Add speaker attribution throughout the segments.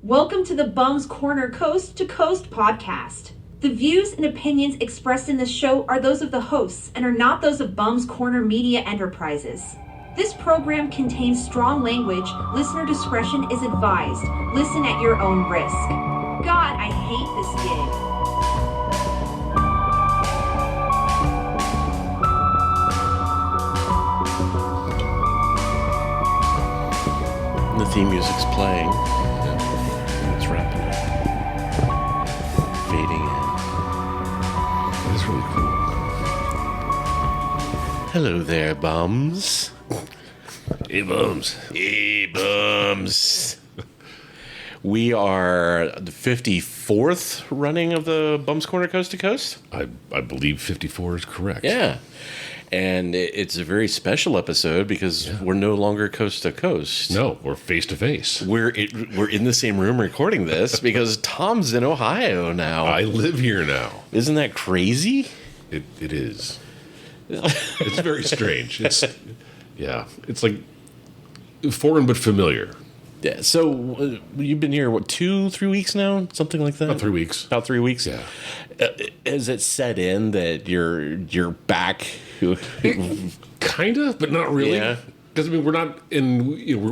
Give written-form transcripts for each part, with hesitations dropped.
Speaker 1: Welcome to the Bums Corner Coast to Coast podcast. The views and opinions expressed in this show are those of the hosts and are not those of Bums Corner Media Enterprises. This program contains strong language. Listener discretion is advised. Listen at your own risk. God, I hate this gig.
Speaker 2: The theme music's playing. It's wrapping up. Fading in.
Speaker 3: It's really cool.
Speaker 2: Hello there, bums.
Speaker 3: Hey, bums.
Speaker 2: Hey, bums. We are the 54th running of the Bums Corner Coast to Coast.
Speaker 3: I believe 54 is correct.
Speaker 2: Yeah. And it's a very special episode because we're no longer coast to coast.
Speaker 3: No, we're face to face.
Speaker 2: We're in the same room recording this because Tom's in Ohio now.
Speaker 3: I live here now.
Speaker 2: Isn't that crazy?
Speaker 3: It is. It's very strange. It's like foreign but familiar.
Speaker 2: Yeah. So you've been here, what, 2-3 weeks now? Something like that?
Speaker 3: About 3 weeks.
Speaker 2: About 3 weeks?
Speaker 3: Yeah.
Speaker 2: Has it set in that you're back?
Speaker 3: Kind of, but not really.
Speaker 2: Yeah.
Speaker 3: Because, I mean, we're not in,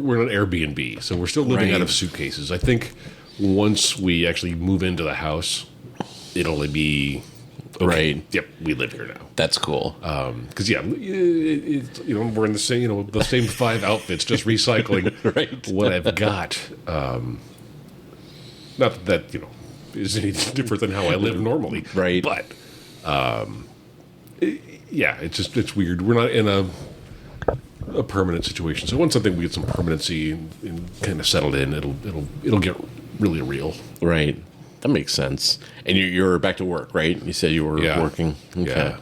Speaker 3: we're in an Airbnb, so we're still living out of suitcases. I think once we actually move into the house, it'll only be... Okay.
Speaker 2: Right.
Speaker 3: Yep, we live here now.
Speaker 2: That's cool.
Speaker 3: Because we're in the same, the same 5 outfits, just recycling
Speaker 2: Right.
Speaker 3: what I've got. Not that is any different than how I live normally,
Speaker 2: Right.
Speaker 3: But it's weird. We're not in a permanent situation. So once I think we get some permanency and kind of settled in, it'll get really real.
Speaker 2: Right. That makes sense. And you're back to work, right? You said you were working. Okay.
Speaker 3: Yeah.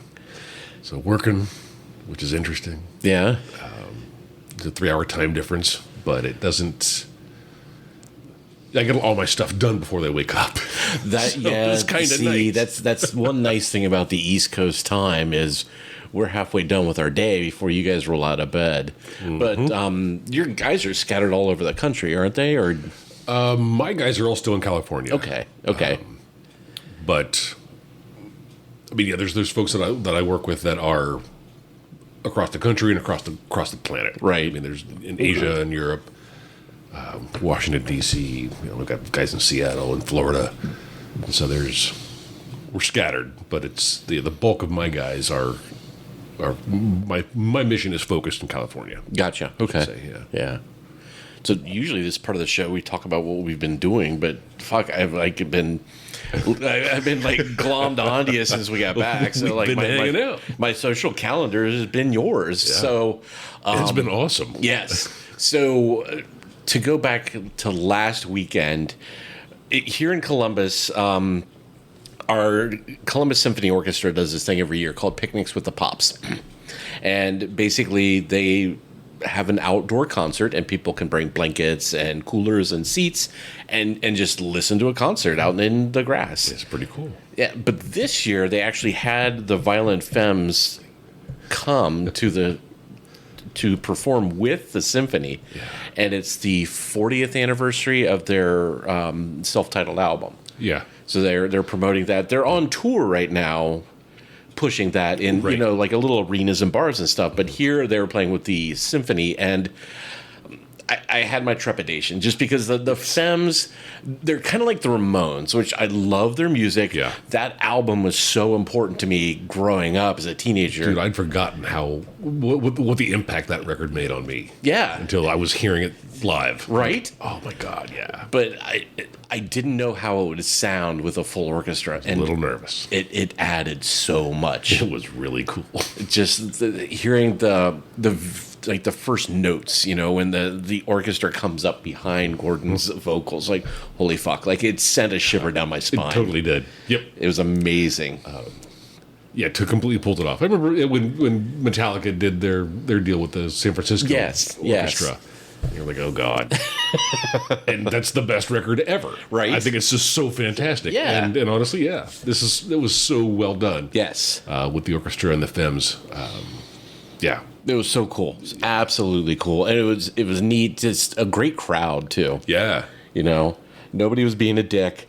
Speaker 3: So working, which is interesting.
Speaker 2: Yeah.
Speaker 3: It's a 3-hour time difference, but it doesn't. I get all my stuff done before they wake up.
Speaker 2: It's
Speaker 3: kind of nice.
Speaker 2: That's one nice thing about the East Coast time is we're halfway done with our day before you guys roll out of bed. Mm-hmm. But your guys are scattered all over the country, aren't they? Or
Speaker 3: my guys are all still in California.
Speaker 2: Okay.
Speaker 3: But I mean, there's folks that I work with that are across the country and across the planet.
Speaker 2: Right.
Speaker 3: I mean, there's in Asia and Europe, Washington D.C. We've got guys in Seattle and Florida, and so we're scattered. But it's the bulk of my guys are my mission is focused in California.
Speaker 2: Gotcha. Okay.
Speaker 3: Say,
Speaker 2: Yeah. So usually this part of the show we talk about what we've been doing, but fuck, I've been like glommed onto you since we got back. So like my social calendar has been yours. Yeah. So
Speaker 3: it's been awesome.
Speaker 2: Yes. So to go back to last weekend here in Columbus, our Columbus Symphony Orchestra does this thing every year called Picnics with the Pops, and basically they have an outdoor concert and people can bring blankets and coolers and seats and just listen to a concert out in the grass.
Speaker 3: It's pretty cool.
Speaker 2: Yeah, but this year they actually had the Violent Femmes come to perform with the symphony, and it's the 40th anniversary of their self-titled album.
Speaker 3: Yeah.
Speaker 2: So they're promoting that. They're on tour right now, pushing that in, like a little arenas and bars and stuff. But here they were playing with the symphony, and I had my trepidation just because the Femmes, they're kind of like the Ramones, which I love their music.
Speaker 3: Yeah.
Speaker 2: That album was so important to me growing up as a teenager.
Speaker 3: Dude, I'd forgotten what the impact that record made on me.
Speaker 2: Yeah.
Speaker 3: Until I was hearing it live.
Speaker 2: Right?
Speaker 3: Oh my God, yeah.
Speaker 2: But I didn't know how it would sound with a full orchestra. And
Speaker 3: a little nervous.
Speaker 2: It added so much.
Speaker 3: It was really cool.
Speaker 2: Just hearing the first notes, when the orchestra comes up behind Gordon's vocals, like, holy fuck, like it sent a shiver down my spine.
Speaker 3: It totally did. Yep.
Speaker 2: It was amazing.
Speaker 3: To completely pulled it off. I remember when Metallica did their deal with the San Francisco orchestra.
Speaker 2: Yes.
Speaker 3: You're like, oh God. And that's the best record ever.
Speaker 2: Right.
Speaker 3: I think it's just so fantastic.
Speaker 2: Yeah.
Speaker 3: And honestly, it was so well done.
Speaker 2: Yes.
Speaker 3: With the orchestra and the Femmes. Yeah.
Speaker 2: It was so cool. It was absolutely cool. And it was neat. Just a great crowd too.
Speaker 3: Yeah.
Speaker 2: Nobody was being a dick.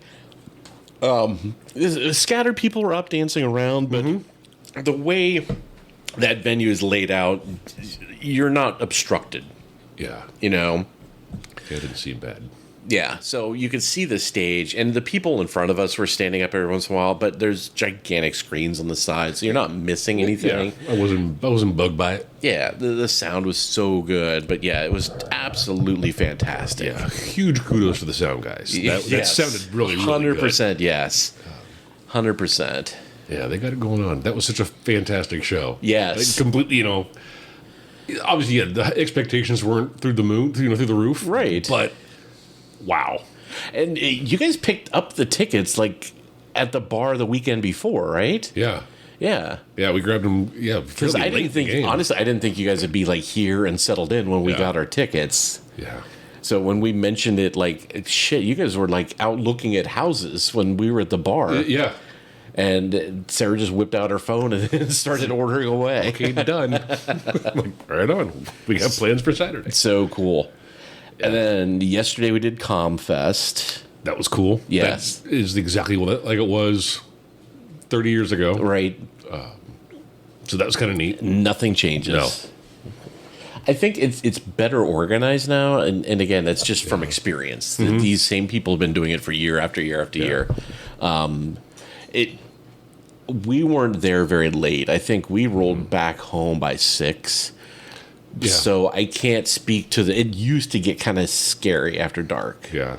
Speaker 2: Scattered people were up dancing around, but the way that venue is laid out, you're not obstructed.
Speaker 3: Yeah.
Speaker 2: You know?
Speaker 3: Yeah, it didn't seem bad.
Speaker 2: Yeah, so you could see the stage, and the people in front of us were standing up every once in a while, but there's gigantic screens on the side, so you're not missing anything.
Speaker 3: Yeah, I wasn't bugged by it.
Speaker 2: Yeah, the sound was so good, but yeah, it was absolutely fantastic.
Speaker 3: Yeah, huge kudos to the sound guys. That
Speaker 2: Yes.
Speaker 3: sounded really, really
Speaker 2: 100%, yes. 100%.
Speaker 3: Yeah, they got it going on. That was such a fantastic show.
Speaker 2: Yes.
Speaker 3: Like, completely, obviously, yeah, the expectations weren't through the moon, through the roof.
Speaker 2: Right.
Speaker 3: But, wow.
Speaker 2: And you guys picked up the tickets, like, at the bar the weekend before, right?
Speaker 3: Yeah.
Speaker 2: Yeah.
Speaker 3: Yeah, we grabbed them,
Speaker 2: Because
Speaker 3: fairly
Speaker 2: I
Speaker 3: late
Speaker 2: didn't
Speaker 3: in the
Speaker 2: think,
Speaker 3: game.
Speaker 2: honestly, I didn't think you guys would be, like, here and settled in when we
Speaker 3: Yeah.
Speaker 2: got our tickets.
Speaker 3: Yeah.
Speaker 2: So when we mentioned it, like, shit, you guys were, like, out looking at houses when we were at the bar.
Speaker 3: Yeah.
Speaker 2: And Sarah just whipped out her phone and started ordering away.
Speaker 3: Okay, done. Like, right on. We got plans for Saturday.
Speaker 2: So cool. And then yesterday we did ComFest.
Speaker 3: That was cool.
Speaker 2: Yes.
Speaker 3: That is exactly like it was 30 years ago.
Speaker 2: Right.
Speaker 3: So that was kind of neat.
Speaker 2: Nothing changes.
Speaker 3: No.
Speaker 2: I think it's better organized now, and again, that's just from experience. These same people have been doing it for year after year after year. We weren't there very late. I think we rolled back home by 6.
Speaker 3: Yeah.
Speaker 2: So I can't speak to it used to get kind of scary after dark.
Speaker 3: Yeah.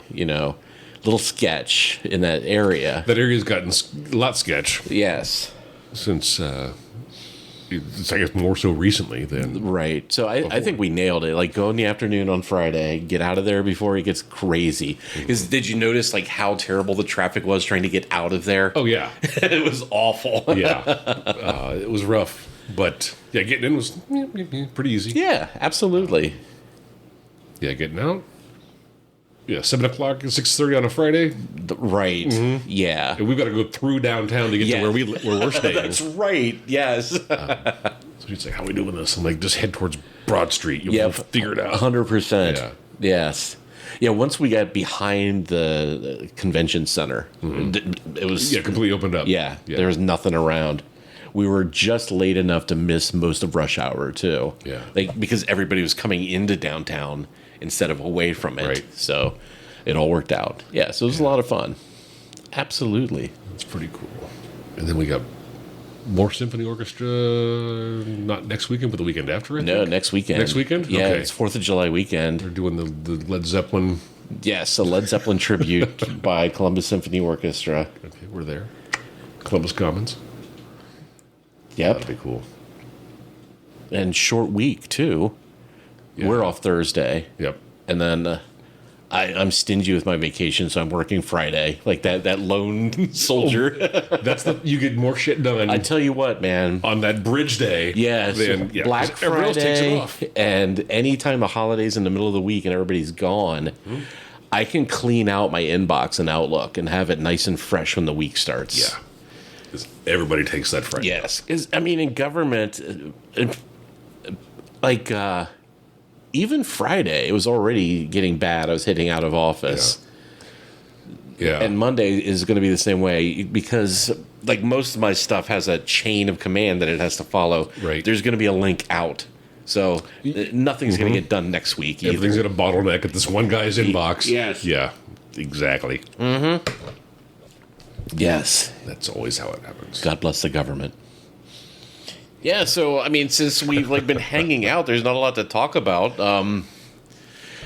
Speaker 2: Little sketch in that area.
Speaker 3: That area's gotten a lot sketch
Speaker 2: Yes.
Speaker 3: since, it's, I guess, more so recently than.
Speaker 2: Right. So I think we nailed it. Like, go in the afternoon on Friday, get out of there before it gets crazy. Did you notice, like, how terrible the traffic was trying to get out of there?
Speaker 3: Oh, yeah.
Speaker 2: It was awful.
Speaker 3: Yeah. It was rough. But, yeah, getting in was pretty easy.
Speaker 2: Yeah, absolutely.
Speaker 3: Yeah, getting out. Yeah, 7 o'clock, 6:30 on a Friday.
Speaker 2: Right. Yeah.
Speaker 3: And we've got to go through downtown to get
Speaker 2: Yeah.
Speaker 3: to where we're staying.
Speaker 2: That's right. Yes.
Speaker 3: So she's like, how are we doing this? I'm like, just head towards Broad Street. You'll
Speaker 2: Yep.
Speaker 3: figure it out.
Speaker 2: 100%.
Speaker 3: Yeah.
Speaker 2: Yes. Yeah, once we got behind the convention center, it was...
Speaker 3: Yeah, completely opened up.
Speaker 2: Yeah, there was nothing around. We were just late enough to miss most of rush hour, too.
Speaker 3: Yeah.
Speaker 2: Like, because everybody was coming into downtown instead of away from it.
Speaker 3: Right.
Speaker 2: So it all worked out. Yeah, so it was a lot of fun. Absolutely.
Speaker 3: It's pretty cool. And then we got more symphony orchestra, not next weekend, but the weekend after, I
Speaker 2: No,
Speaker 3: think?
Speaker 2: next weekend.
Speaker 3: Next weekend?
Speaker 2: Yeah,
Speaker 3: Okay.
Speaker 2: it's 4th of July weekend.
Speaker 3: They're doing the Led Zeppelin.
Speaker 2: Yes, a Led Zeppelin tribute by Columbus Symphony Orchestra.
Speaker 3: Okay, we're there. Columbus Commons.
Speaker 2: Yep.
Speaker 3: That'd be cool.
Speaker 2: And short week, too.
Speaker 3: Yeah.
Speaker 2: We're off Thursday.
Speaker 3: Yep.
Speaker 2: And then I'm stingy with my vacation, so I'm working Friday. Like that lone soldier.
Speaker 3: That's you get more shit done
Speaker 2: I tell you what, man.
Speaker 3: on that bridge day.
Speaker 2: Yes,
Speaker 3: Than, yeah,
Speaker 2: Black
Speaker 3: 'cause everyone else takes it
Speaker 2: Friday,
Speaker 3: off.
Speaker 2: and anytime the holidays in the middle of the week and everybody's gone, I can clean out my inbox and Outlook and have it nice and fresh when the week starts.
Speaker 3: Yeah. 'Cause everybody takes that Friday.
Speaker 2: Yes, because I mean, in government, even Friday, it was already getting bad. I was hitting out of office.
Speaker 3: Yeah.
Speaker 2: And Monday is going to be the same way because, like, most of my stuff has a chain of command that it has to follow.
Speaker 3: Right.
Speaker 2: There's going to be a link out. So nothing's going to get done next week either.
Speaker 3: Everything's got a bottleneck at this one guy's inbox.
Speaker 2: Yes.
Speaker 3: Yeah, exactly.
Speaker 2: Yes.
Speaker 3: That's always how it happens.
Speaker 2: God bless the government. Yeah, so, I mean, since we've, like, been hanging out, there's not a lot to talk about.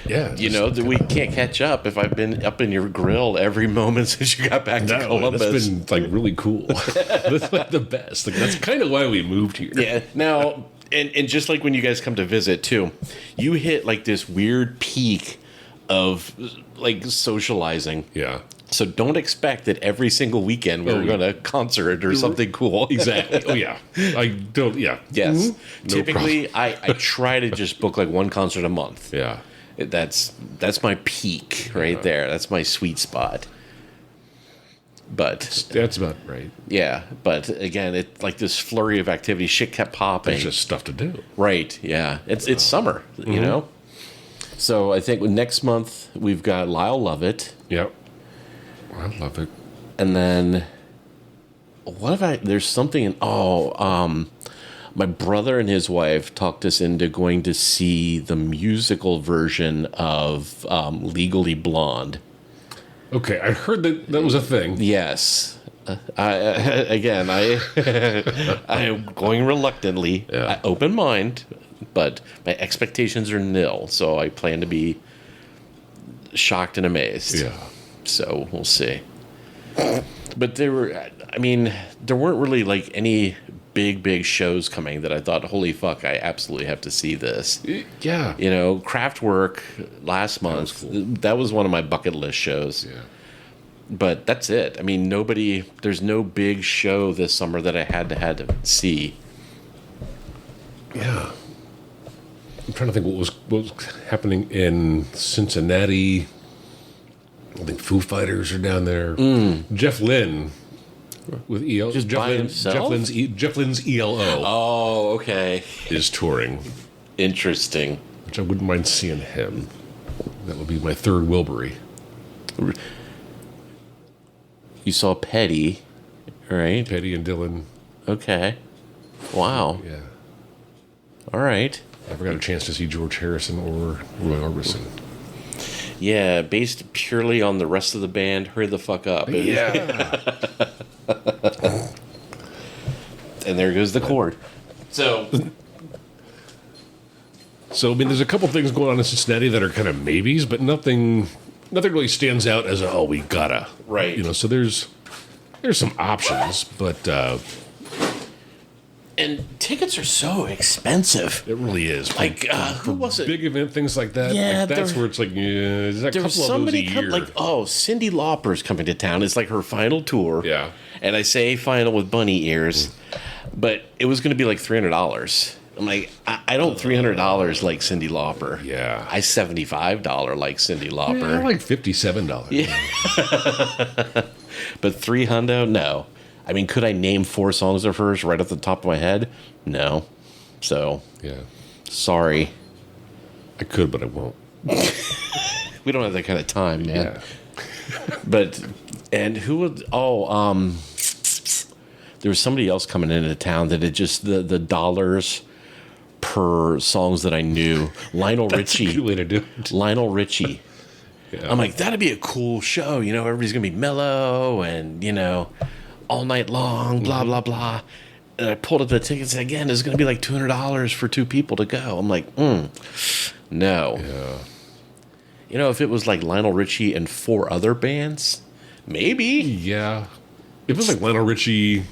Speaker 3: Yeah.
Speaker 2: You know, we can't catch up if I've been up in your grill every moment since you got back to Columbus.
Speaker 3: That's been, like, really cool. That's, like, the best. Like, that's kind of why we moved here.
Speaker 2: Yeah. Now, and just like when you guys come to visit too, you hit like this weird peak of like socializing.
Speaker 3: Yeah.
Speaker 2: So don't expect that every single weekend we're going to concert or something cool.
Speaker 3: Exactly. Oh, yeah. I don't, yeah.
Speaker 2: Yes.
Speaker 3: No
Speaker 2: Typically, I try to just book like one concert a month.
Speaker 3: Yeah.
Speaker 2: That's my peak right there. That's my sweet spot. But
Speaker 3: That's about right.
Speaker 2: yeah, but again, it's like this flurry of activity. Shit kept popping.
Speaker 3: There's just stuff to do.
Speaker 2: Right. Yeah. It's summer, you know? So I think next month we've got Lyle Lovett,
Speaker 3: Yep. I love it.
Speaker 2: And then, what if there's something in, my brother and his wife talked us into going to see the musical version of Legally Blonde.
Speaker 3: Okay, I heard that was a thing.
Speaker 2: Yes. I am going reluctantly, open mind, but my expectations are nil, so I plan to be shocked and amazed.
Speaker 3: Yeah.
Speaker 2: So we'll see. But there weren't really like any big shows coming that I thought, holy fuck, I absolutely have to see this.
Speaker 3: Yeah.
Speaker 2: You know, Kraftwerk last month, that was one of my bucket list shows.
Speaker 3: Yeah.
Speaker 2: But that's it. I mean, there's no big show this summer that I had to see.
Speaker 3: Yeah. I'm trying to think what was happening in Cincinnati. I think Foo Fighters are down there. Jeff Lynne with ELO.
Speaker 2: Just by himself?
Speaker 3: Jeff Lynne's ELO
Speaker 2: Oh, okay.
Speaker 3: is touring,
Speaker 2: Interesting.
Speaker 3: which I wouldn't mind seeing him. That would be my third Wilbury.
Speaker 2: You saw Petty, right?
Speaker 3: Petty and Dylan.
Speaker 2: Okay. Wow.
Speaker 3: Yeah.
Speaker 2: All right.
Speaker 3: Never got a chance to see George Harrison or Roy Orbison.
Speaker 2: Yeah, based purely on the rest of the band, hurry the fuck up.
Speaker 3: Yeah.
Speaker 2: And there goes the chord. So,
Speaker 3: So, I mean, there's a couple things going on in Cincinnati that are kind of maybes, but nothing really stands out as we gotta.
Speaker 2: Right.
Speaker 3: You know, so there's some options, but
Speaker 2: and tickets are so expensive.
Speaker 3: it really is.
Speaker 2: Like, who was it?
Speaker 3: Big event, things like that.
Speaker 2: Yeah,
Speaker 3: like that's where it's like, there's a couple
Speaker 2: There's
Speaker 3: of
Speaker 2: somebody
Speaker 3: those a year.
Speaker 2: Cyndi Lauper's coming to town. It's like her final tour.
Speaker 3: Yeah.
Speaker 2: And I say final with bunny ears, but it was going to be like $300. I'm like, I don't $300 like Cyndi Lauper.
Speaker 3: Yeah.
Speaker 2: I $75 like Cyndi Lauper.
Speaker 3: Yeah, I like $57.
Speaker 2: Yeah. But $300, no. I mean, could I name 4 songs of hers right off the top of my head? No. So,
Speaker 3: Yeah.
Speaker 2: sorry.
Speaker 3: I could, but I won't.
Speaker 2: We don't have that kind of time, man.
Speaker 3: Yeah.
Speaker 2: But, and who would, there was somebody else coming into town that had just, the dollars per songs that I knew. Lionel
Speaker 3: That's
Speaker 2: Richie.
Speaker 3: a good way to do it.
Speaker 2: Lionel Richie.
Speaker 3: Yeah.
Speaker 2: I'm like, that'd be a cool show. You know, everybody's going to be mellow and, you know, all night long, blah, blah, blah. And I pulled up the tickets again. It's going to be like $200 for 2 people to go. I'm like, no.
Speaker 3: Yeah.
Speaker 2: You know, if it was like Lionel Richie and 4 other bands, maybe.
Speaker 3: Yeah. If it was like Lionel Richie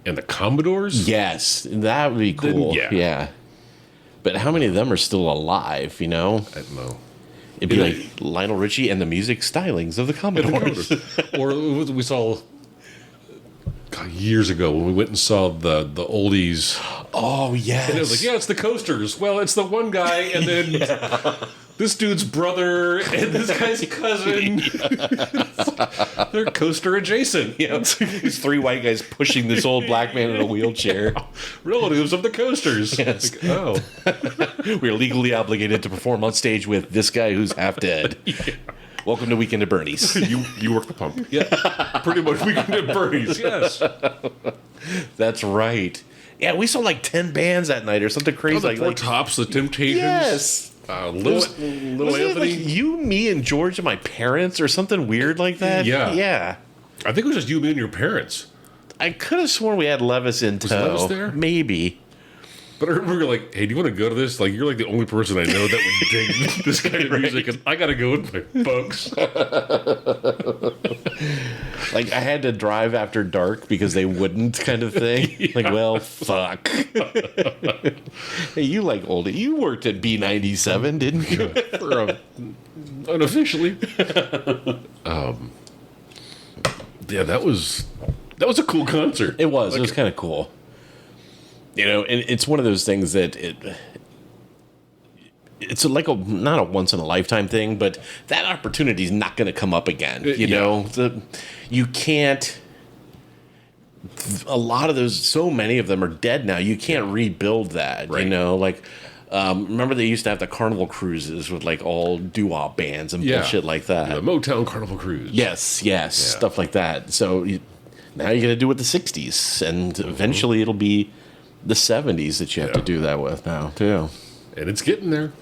Speaker 3: and the Commodores?
Speaker 2: Yes, that would be cool.
Speaker 3: Then, yeah.
Speaker 2: Yeah. But how many of them are still alive, you know?
Speaker 3: I don't know.
Speaker 2: It'd be like Lionel Richie and the music stylings of the Commodores.
Speaker 3: Or we saw years ago when we went and saw the oldies.
Speaker 2: Oh, yes.
Speaker 3: And it was like, yeah, it's the Coasters. Well, it's the one guy, and then this dude's brother, and this guy's cousin. They're coaster adjacent.
Speaker 2: You know, these 3 white guys pushing this old black man in a wheelchair.
Speaker 3: Relatives of the Coasters.
Speaker 2: Yes.
Speaker 3: Like, oh.
Speaker 2: We're legally obligated to perform on stage with this guy who's half dead.
Speaker 3: Yeah.
Speaker 2: Welcome to Weekend at Bernie's.
Speaker 3: You work the pump. Yeah. Pretty much Weekend at Bernie's, yes.
Speaker 2: That's right. Yeah, we saw like 10 bands that night or something crazy.
Speaker 3: The Four Tops, the Temptations.
Speaker 2: Yes.
Speaker 3: Little
Speaker 2: Wasn't it
Speaker 3: Anthony.
Speaker 2: like you, me, and George and my parents or something weird like that?
Speaker 3: Yeah.
Speaker 2: Yeah.
Speaker 3: I think it was just you, me, and your parents.
Speaker 2: I could have sworn we had Levis in tow.
Speaker 3: Was Levis there?
Speaker 2: Maybe.
Speaker 3: But I remember you're like, hey, do you want to go to this? Like, you're like the only person I know that would dig this kind of music, and I got to go with my folks.
Speaker 2: Like, I had to drive after dark because they wouldn't, kind of thing.
Speaker 3: Yeah.
Speaker 2: Like, well, fuck. Hey, you like old. You worked at B97, didn't you?
Speaker 3: Unofficially. Yeah, that was a cool concert.
Speaker 2: It was. It was kind of cool. You know, and it's one of those things that it's like not a once in a lifetime thing, but that opportunity is not going to come up again. You know, you can't. A lot of those, so many of them are dead now. You can't rebuild that.
Speaker 3: Right.
Speaker 2: You know, like Remember they used to have the carnival cruises with like all doo-wop bands and bullshit like that.
Speaker 3: The Motown Carnival Cruise.
Speaker 2: Yes, stuff like that. So now you got to do it the 60s, and eventually it'll be the 70s that you have to do that with now, too.
Speaker 3: And it's getting there.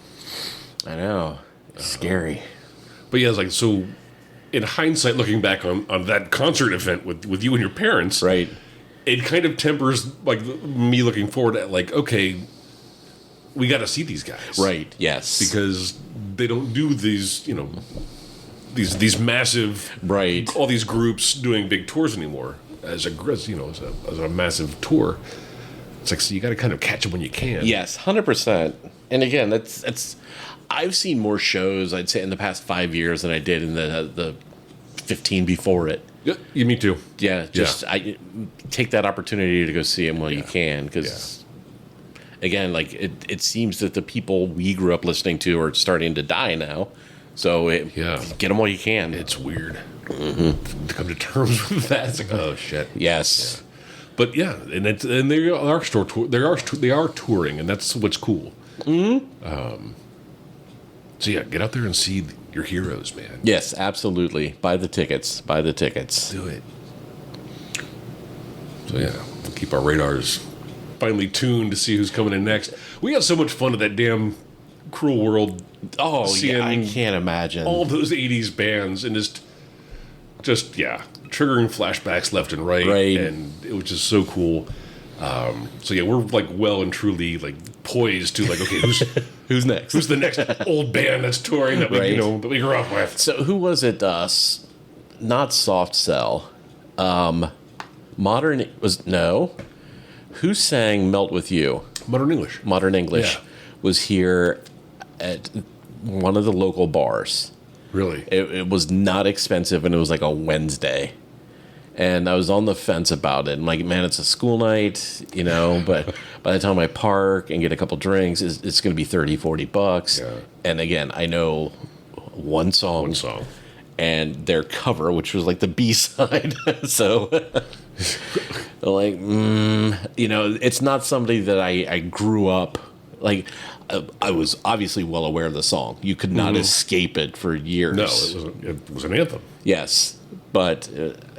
Speaker 2: I know. Scary.
Speaker 3: But yeah, it's like, so in hindsight, looking back on that concert event with you and your parents,
Speaker 2: Right.
Speaker 3: it kind of tempers like me looking forward at like, okay, we got to see these guys.
Speaker 2: Right, yes.
Speaker 3: Because they don't do these, you know, these massive,
Speaker 2: Right.
Speaker 3: all these groups doing big tours anymore as a massive tour. It's like, so you got to kind of catch them when you can.
Speaker 2: Yes, 100%. And again, that's I've seen more shows, I'd say, in the past 5 years than I did in the 15 before it.
Speaker 3: Yeah, me too.
Speaker 2: Yeah, I take that opportunity to go see them while you can, because again, like it seems that the people we grew up listening to are starting to die now. So get them while you can.
Speaker 3: It's weird to come to terms with that. It's like, oh shit.
Speaker 2: Yes,
Speaker 3: but yeah, and they are touring, and that's what's cool. So yeah, get out there and see your heroes, man.
Speaker 2: Yes, absolutely. Buy the tickets.
Speaker 3: Do it. So yeah, we'll keep our radars finely tuned to see who's coming in next. We had so much fun at that damn Cruel World.
Speaker 2: Oh yeah, I can't imagine
Speaker 3: all those '80s bands and just triggering flashbacks left and right, and it was just so cool. So yeah, we're like well and truly like poised to like, okay,
Speaker 2: who's next?
Speaker 3: Who's the next old band that's touring that we that we grew up with?
Speaker 2: So who was it? Not Soft Cell. Modern was no. Who sang "Melt with You"?
Speaker 3: Modern English.
Speaker 2: Modern English was here at one of the local bars.
Speaker 3: Really?
Speaker 2: It was not expensive, and it was like a Wednesday. And I was on the fence about it. I'm like, man, it's a school night, you know, but by the time I park and get a couple drinks, it's going to be $30-$40. Yeah. And again, I know one song. And their cover, which was like the B-side. So, like, you know, it's not somebody that I grew up, like, I was obviously well aware of the song. You could not escape it for years.
Speaker 3: No, it was an anthem.
Speaker 2: Yes. But,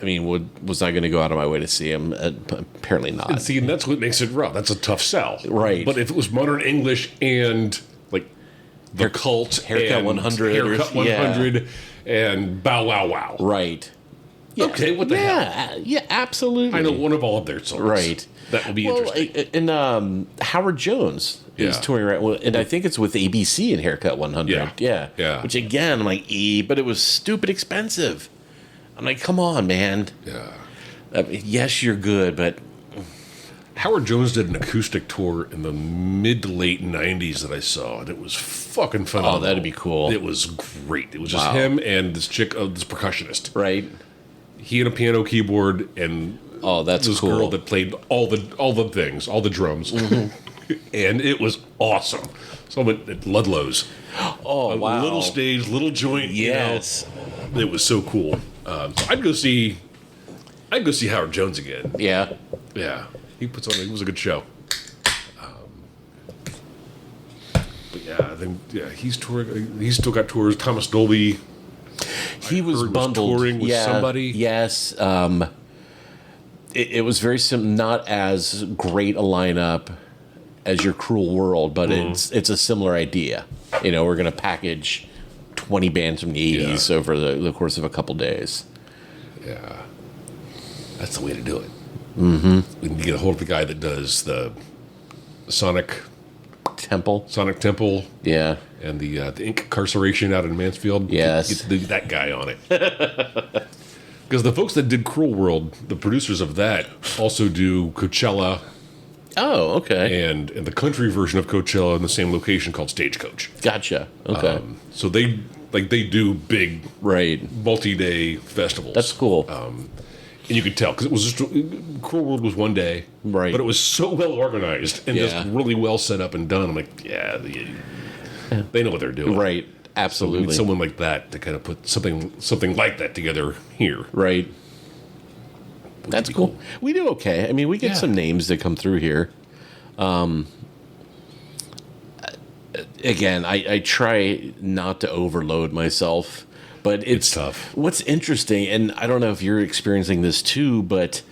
Speaker 2: I mean, was I going to go out of my way to see him? Apparently not.
Speaker 3: And that's what makes it rough. That's a tough sell.
Speaker 2: Right.
Speaker 3: But if it was Modern English and, like, The Cult,
Speaker 2: Haircut 100,
Speaker 3: and Bow Wow Wow.
Speaker 2: Right.
Speaker 3: Yeah. Okay, what the hell?
Speaker 2: Yeah, absolutely.
Speaker 3: I know one of all of their songs.
Speaker 2: Right.
Speaker 3: That will be interesting.
Speaker 2: And Howard Jones is touring around, and I think it's with ABC in Haircut 100. Yeah. Which, again, I'm like, but it was stupid expensive. I'm like, come on, man.
Speaker 3: Yeah.
Speaker 2: I mean, yes, you're good, but
Speaker 3: Howard Jones did an acoustic tour in the mid to late 90s that I saw, and it was fucking phenomenal.
Speaker 2: Oh, that'd be cool.
Speaker 3: It was great. It was just him and this chick, this percussionist.
Speaker 2: Right.
Speaker 3: He and a piano keyboard, and
Speaker 2: that's
Speaker 3: this
Speaker 2: cool.
Speaker 3: girl that played all the things, all the drums. And it was awesome. So I'm at Ludlow's.
Speaker 2: Oh, wow.
Speaker 3: Little stage, little joint.
Speaker 2: Yes.
Speaker 3: You know, it was so cool. So I'd go see Howard Jones again.
Speaker 2: Yeah.
Speaker 3: Yeah. He puts on. It was a good show. But yeah, I think he's touring. He's still got tours. Thomas Dolby.
Speaker 2: He was bundled
Speaker 3: touring with somebody.
Speaker 2: Yes. It was very not as great a lineup as your Cruel World, but it's a similar idea. You know, we're going to package 20 bands from the 80s over the course of a couple days.
Speaker 3: Yeah. That's the way to do it. Mm-hmm. We need to get a hold of the guy that does the Sonic Temple.
Speaker 2: Yeah.
Speaker 3: And the Incarceration out in Mansfield.
Speaker 2: Yes.
Speaker 3: Get that guy on it. Because the folks that did Cruel World, the producers of that, also do Coachella.
Speaker 2: Oh, okay.
Speaker 3: And the country version of Coachella in the same location called Stagecoach.
Speaker 2: Gotcha. Okay.
Speaker 3: So they do big, multi-day festivals.
Speaker 2: That's cool.
Speaker 3: And you could tell because it was just, Cruel World was one day,
Speaker 2: right?
Speaker 3: But it was so well organized and just really well set up and done. I'm like, they know what they're doing,
Speaker 2: right? Absolutely.
Speaker 3: So we need someone like that to kind of put something like that together here,
Speaker 2: right? That's cool. We do okay. I mean, we get some names that come through here. again, I try not to overload myself, but
Speaker 3: It's tough.
Speaker 2: What's interesting, and I don't know if you're experiencing this too, but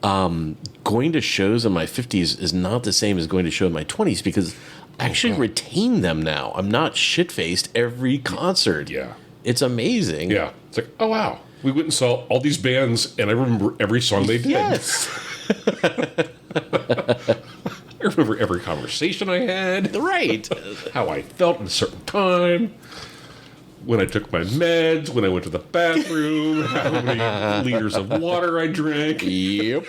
Speaker 2: going to shows in my 50s is not the same as going to show in my 20s because I actually retain them now. I'm not shit-faced every concert.
Speaker 3: Yeah.
Speaker 2: It's amazing.
Speaker 3: Yeah. It's like, oh, wow. We went and saw all these bands, and I remember every song they did.
Speaker 2: Yes.
Speaker 3: I remember every conversation I had.
Speaker 2: Right.
Speaker 3: How I felt at a certain time. When I took my meds, when I went to the bathroom, how many liters of water I drank.
Speaker 2: Yep.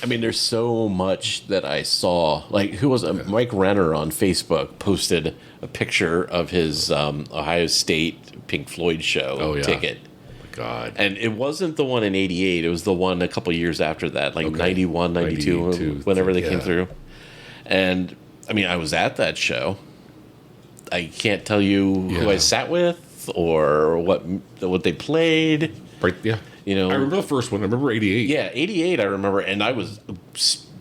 Speaker 2: I mean, there's so much that I saw. Like, who was it? Mike Renner on Facebook posted a picture of his Ohio State Pink Floyd show ticket.
Speaker 3: God.
Speaker 2: And it wasn't the one in 88. It was the one a couple years after that, like 91, 92, whenever they came through. And, I mean, I was at that show. I can't tell you who I sat with or what they played.
Speaker 3: Right, yeah.
Speaker 2: You know,
Speaker 3: I remember the first one. I remember 88.
Speaker 2: Yeah, 88 I remember. And I was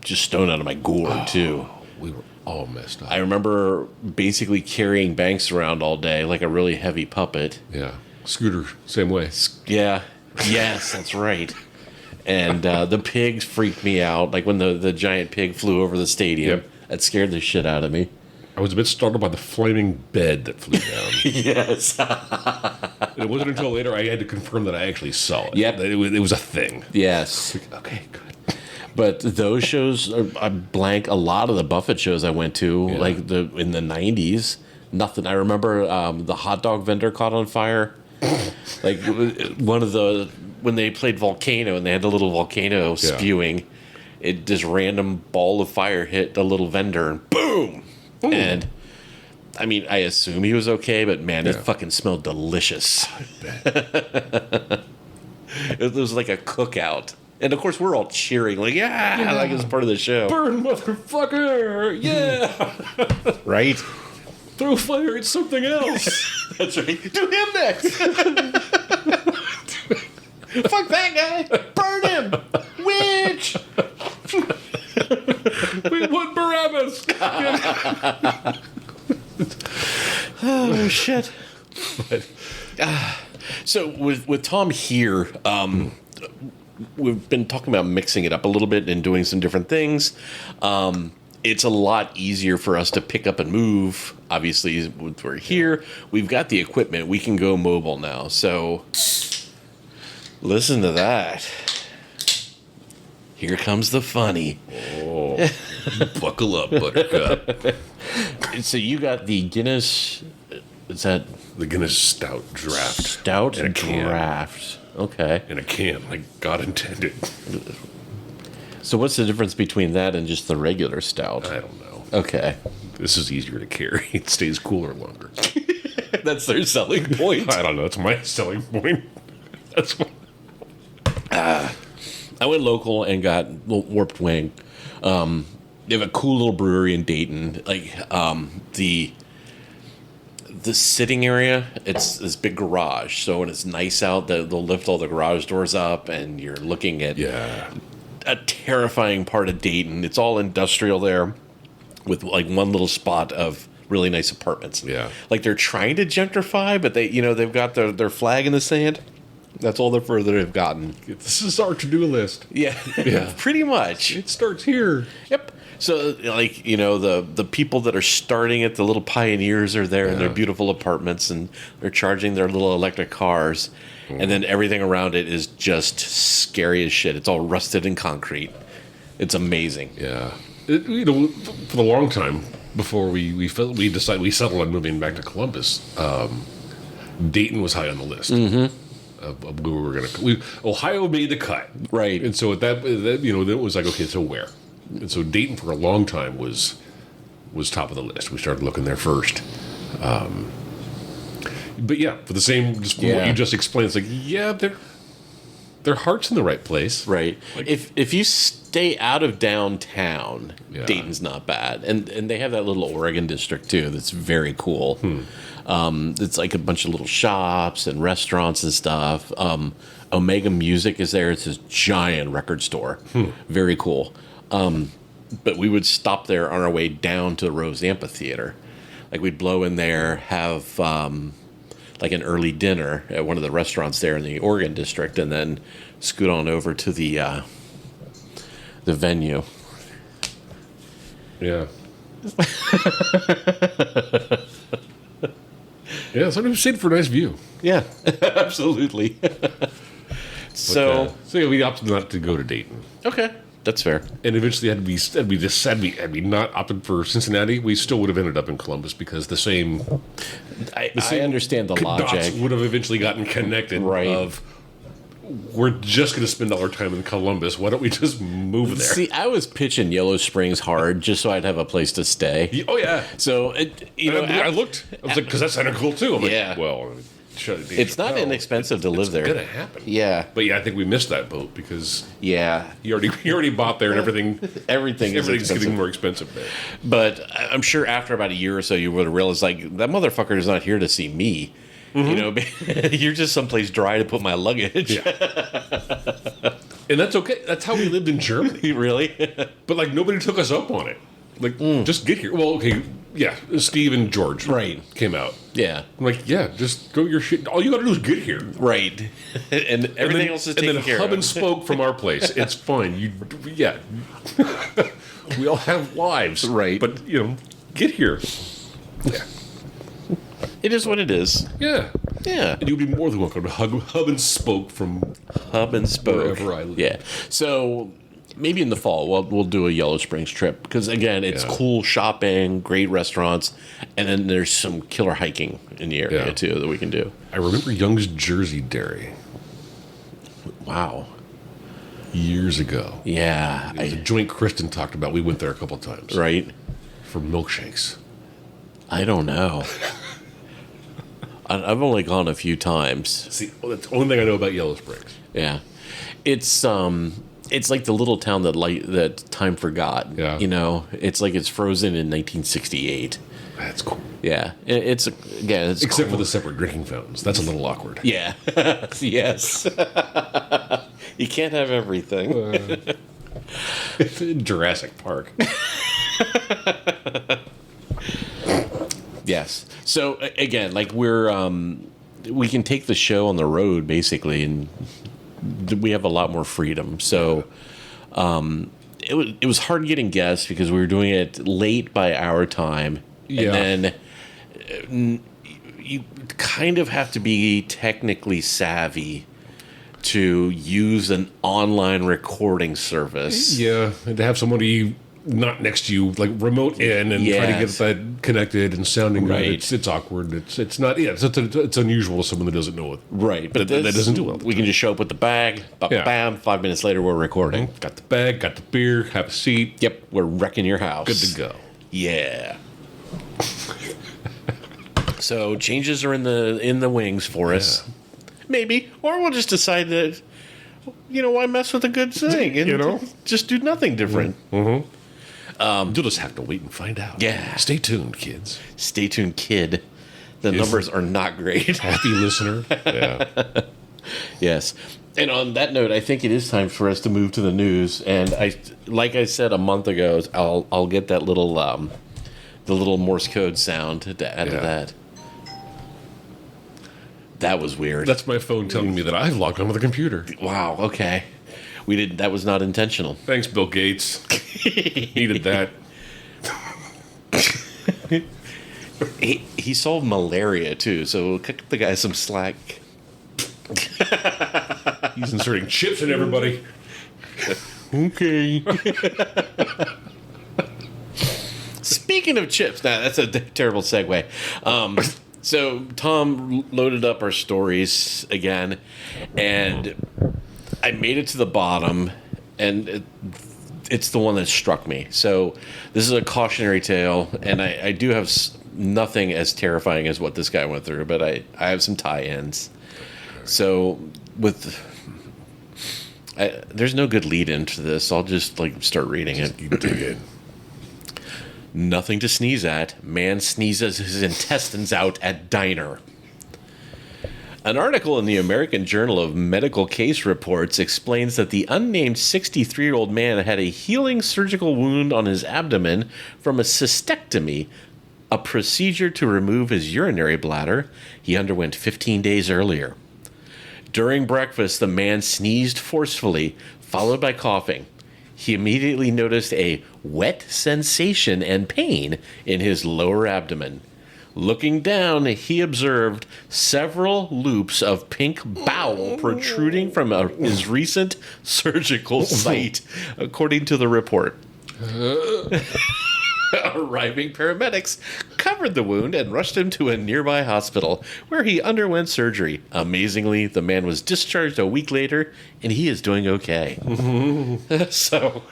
Speaker 2: just stoned out of my gourd, too.
Speaker 3: We were all messed up.
Speaker 2: I remember basically carrying Banks around all day like a really heavy puppet.
Speaker 3: Yeah. Scooter, same way.
Speaker 2: Yeah. Yes, that's right. And the pigs freaked me out. Like when the giant pig flew over the stadium.
Speaker 3: Yep.
Speaker 2: That scared the shit out of me.
Speaker 3: I was a bit startled by the flaming bed that flew down.
Speaker 2: Yes.
Speaker 3: And it wasn't until later I had to confirm that I actually saw it.
Speaker 2: Yep.
Speaker 3: That it was a thing.
Speaker 2: Yes.
Speaker 3: Okay, good.
Speaker 2: But those shows, I blank a lot of the Buffett shows I went to, like in the 90s. Nothing. I remember the hot dog vendor caught on fire. Like when they played Volcano and they had the little volcano spewing, this random ball of fire hit the little vendor and boom! Ooh. And I mean, I assume he was okay, but man, it fucking smelled delicious.
Speaker 3: I bet.
Speaker 2: It was like a cookout. And of course, we're all cheering, like, like it's part of the show.
Speaker 3: Burn, motherfucker! Yeah!
Speaker 2: Right?
Speaker 3: Throw fire at something else!
Speaker 2: That's right. Do him next! Fuck that guy! Burn him! Witch!
Speaker 3: We want Barabbas!
Speaker 2: Oh, shit. So, with Tom here, we've been talking about mixing it up a little bit and doing some different things. It's a lot easier for us to pick up and move. Obviously, we're here. We've got the equipment. We can go mobile now. So, listen to that. Here comes the funny.
Speaker 3: Oh, buckle up, Buttercup.
Speaker 2: So you got the Guinness. Is that
Speaker 3: The Guinness Stout Draft.
Speaker 2: Stout
Speaker 3: In a can.
Speaker 2: Draft? Okay.
Speaker 3: In a can, like God intended.
Speaker 2: So what's the difference between that and just the regular stout?
Speaker 3: I don't know.
Speaker 2: Okay.
Speaker 3: This is easier to carry. It stays cooler longer.
Speaker 2: That's their selling point.
Speaker 3: I don't know. That's my selling point. That's what.
Speaker 2: I went local and got Warped Wing. They have a cool little brewery in Dayton. Like the sitting area, it's this big garage. So when it's nice out, they'll lift all the garage doors up, and you're looking at a terrifying part of Dayton. It's all industrial there, with like one little spot of really nice apartments.
Speaker 3: Yeah,
Speaker 2: like they're trying to gentrify, but they've got their flag in the sand. That's all the further they've gotten.
Speaker 3: This is our to-do list.
Speaker 2: Yeah, pretty much.
Speaker 3: It starts here.
Speaker 2: Yep. So, like, the people that are starting it, the little pioneers are there in their beautiful apartments, and they're charging their little electric cars. And then everything around it is just scary as shit. It's all rusted in concrete. It's amazing.
Speaker 3: Yeah. For the long time, before we settled on moving back to Columbus, Dayton was high on the list. Mm-hmm. Of where we were going to. Ohio made the cut,
Speaker 2: right?
Speaker 3: And so then it was like, okay, so where? And so Dayton for a long time was top of the list. We started looking there first. But yeah, for the same, just what you just explained, it's like their heart's in the right place,
Speaker 2: right? Like, if you stay out of downtown, Dayton's not bad, and they have that little Oregon district too. That's very cool. It's like a bunch of little shops and restaurants and stuff. Omega Music is there. It's this giant record store. Very cool. but we would stop there on our way down to the Rose Amphitheater. Like we'd blow in there, have like an early dinner at one of the restaurants there in the Oregon district, and then scoot on over to the venue.
Speaker 3: Yeah. Yeah, sometimes sit for a nice view.
Speaker 2: Yeah, absolutely. So
Speaker 3: yeah, we opted not to go to Dayton.
Speaker 2: Okay, that's fair.
Speaker 3: And eventually, had we not opted for Cincinnati, we still would have ended up in Columbus because the same
Speaker 2: I understand the
Speaker 3: dots
Speaker 2: logic.
Speaker 3: would have eventually gotten connected.
Speaker 2: Right.
Speaker 3: Of we're just going to spend all our time in Columbus. Why don't we just move there?
Speaker 2: See, I was pitching Yellow Springs hard just so I'd have a place to stay.
Speaker 3: Oh yeah.
Speaker 2: So
Speaker 3: I looked. I was like, because that sounded cool too. I'm
Speaker 2: Yeah.
Speaker 3: Like, well,
Speaker 2: it's not inexpensive to live there.
Speaker 3: It's gonna happen.
Speaker 2: Yeah.
Speaker 3: But yeah, I think we missed that boat because
Speaker 2: Yeah.
Speaker 3: you already bought there and everything's
Speaker 2: Everything's expensive.
Speaker 3: getting more expensive there.
Speaker 2: But I'm sure after about a year or so, you would have realized, like, that motherfucker is not here to see me. You know, you're just someplace dry to put my luggage.
Speaker 3: Yeah. And that's okay. That's how we lived in Germany.
Speaker 2: Really?
Speaker 3: But like nobody took us up on it. Like, just get here. Well, okay, yeah. Steve and George came out.
Speaker 2: Yeah.
Speaker 3: I'm like, yeah, just go your shit. All you got to do is get here.
Speaker 2: Right. And everything else is taken care of.
Speaker 3: And then hub and spoke from our place. It's fine. Yeah. We all have lives.
Speaker 2: Right.
Speaker 3: But, get here. Yeah.
Speaker 2: It is what it is.
Speaker 3: Yeah.
Speaker 2: Yeah.
Speaker 3: And you'd be more than welcome to hub and spoke from
Speaker 2: Hub and spoke.
Speaker 3: wherever I live.
Speaker 2: Yeah. So maybe in the fall we'll do a Yellow Springs trip because again it's cool shopping, great restaurants, and then there's some killer hiking in the area too that we can do.
Speaker 3: I remember Young's Jersey Dairy.
Speaker 2: Wow.
Speaker 3: Years ago.
Speaker 2: Yeah.
Speaker 3: It was a joint Kristen talked about. We went there a couple times.
Speaker 2: Right.
Speaker 3: For milkshakes.
Speaker 2: I don't know. I've only gone a few times.
Speaker 3: See, that's the only thing I know about Yellow Springs.
Speaker 2: Yeah. It's like the little town that time forgot.
Speaker 3: Yeah.
Speaker 2: It's like it's frozen in 1968.
Speaker 3: That's cool.
Speaker 2: Yeah. It's
Speaker 3: Except
Speaker 2: cool.
Speaker 3: for the separate drinking fountains. That's a little awkward.
Speaker 2: Yeah. Yes. You can't have everything.
Speaker 3: Jurassic Park.
Speaker 2: Yes. So again, like we can take the show on the road basically, and we have a lot more freedom. So it was hard getting guests because we were doing it late by our time, and then you kind of have to be technically savvy to use an online recording service.
Speaker 3: Yeah, and to have somebody not next to you, like remote in, and try to get that connected and sounding
Speaker 2: right.
Speaker 3: It's awkward. It's not. Yeah, it's unusual to someone that doesn't know it.
Speaker 2: Right, but
Speaker 3: that doesn't do well.
Speaker 2: We can just show up with the bag. Bam! 5 minutes later, we're recording.
Speaker 3: Got the bag, got the beer, have a seat.
Speaker 2: Yep, we're wrecking your house.
Speaker 3: Good to go.
Speaker 2: Yeah. So changes are in the wings for us, maybe, or we'll just decide that why mess with a good thing and just do nothing different.
Speaker 3: Mm-hmm. You'll just have to wait and find out.
Speaker 2: Yeah.
Speaker 3: Stay tuned, kids.
Speaker 2: Stay tuned, kid. The numbers are not great.
Speaker 3: Happy listener. Yeah.
Speaker 2: Yes. And on that note, I think it is time for us to move to the news. And like I said a month ago, I'll get that little the little Morse code sound to add to that. That was weird.
Speaker 3: That's my phone telling me that I've logged onto the computer.
Speaker 2: Wow. Okay. That was not intentional.
Speaker 3: Thanks, Bill Gates. Needed that.
Speaker 2: He solved malaria too, so cut the guy some slack.
Speaker 3: He's inserting chips in everybody.
Speaker 2: Okay. Speaking of chips, now that's a terrible segue. So Tom loaded up our stories again, and I made it to the bottom, and it's the one that struck me. So this is a cautionary tale, and I do have nothing as terrifying as what this guy went through, but I have some tie-ins. So there's no good lead into this. I'll just start reading it.
Speaker 3: You dig it.
Speaker 2: Nothing to sneeze at. Man sneezes his intestines out at diner. An article in the American Journal of Medical Case Reports explains that the unnamed 63-year-old man had a healing surgical wound on his abdomen from a cystectomy, a procedure to remove his urinary bladder he underwent 15 days earlier. During breakfast, the man sneezed forcefully, followed by coughing. He immediately noticed a wet sensation and pain in his lower abdomen. Looking down, he observed several loops of pink bowel protruding from his recent surgical site, according to the report. Arriving paramedics covered the wound and rushed him to a nearby hospital, where he underwent surgery. Amazingly, the man was discharged a week later, and he is doing okay. So...